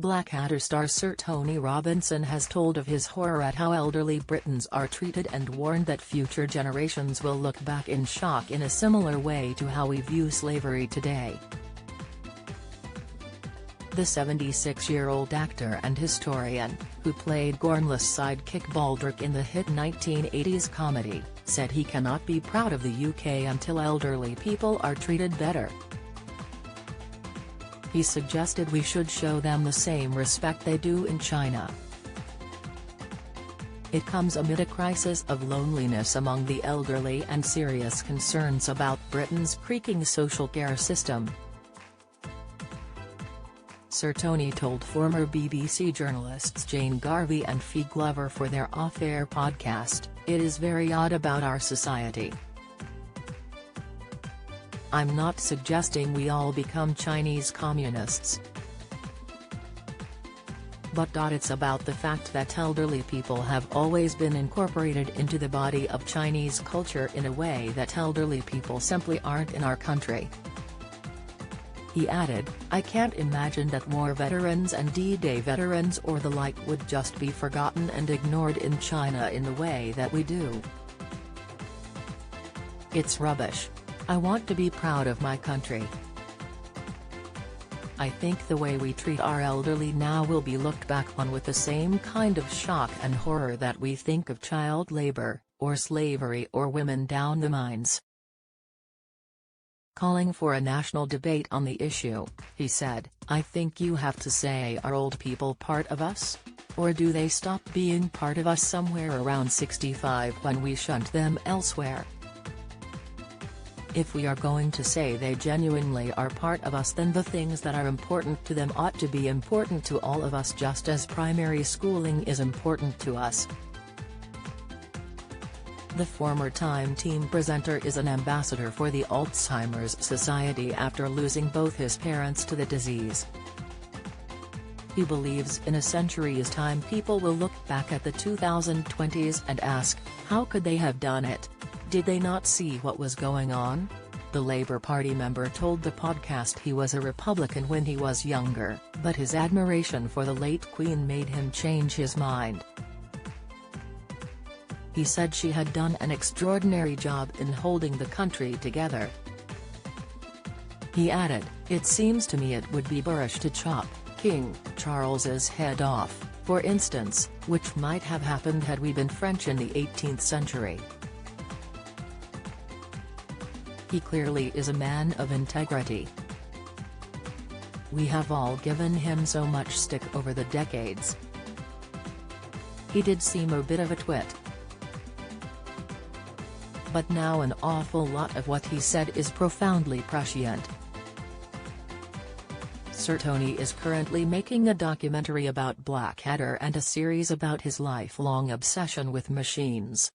Blackadder star Sir Tony Robinson has told of his horror at how elderly Britons are treated and warned that future generations will look back in shock in a similar way to how we view slavery today. The 76-year-old actor and historian, who played Gormless sidekick Baldric in the hit 1980s comedy, said he cannot be proud of the UK until elderly people are treated better. He suggested we should show them the same respect they do in China. It comes amid a crisis of loneliness among the elderly and serious concerns about Britain's creaking social care system. Sir Tony told former BBC journalists Jane Garvey and Fee Glover for their Off-Air podcast, "It is very odd about our society. I'm not suggesting we all become Chinese communists. But it's about the fact that elderly people have always been incorporated into the body of Chinese culture in a way that elderly people simply aren't in our country." He added, "I can't imagine that war veterans and D-Day veterans or the like would just be forgotten and ignored in China in the way that we do. It's rubbish. I want to be proud of my country. I think the way we treat our elderly now will be looked back on with the same kind of shock and horror that we think of child labor, or slavery or women down the mines." Calling for a national debate on the issue, he said, "I think you have to say, are old people part of us? Or do they stop being part of us somewhere around 65 when we shunt them elsewhere? If we are going to say they genuinely are part of us, then the things that are important to them ought to be important to all of us, just as primary schooling is important to us." The former Time Team presenter is an ambassador for the Alzheimer's Society after losing both his parents to the disease. He believes in a century's time people will look back at the 2020s and ask, how could they have done it? Did they not see what was going on? The Labour Party member told the podcast he was a Republican when he was younger, but his admiration for the late Queen made him change his mind. He said she had done an extraordinary job in holding the country together. He added, "It seems to me it would be boorish to chop King Charles's head off, for instance, which might have happened had we been French in the 18th century. He clearly is a man of integrity. We have all given him so much stick over the decades. He did seem a bit of a twit. But now an awful lot of what he said is profoundly prescient." Sir Tony is currently making a documentary about Blackadder and a series about his lifelong obsession with machines.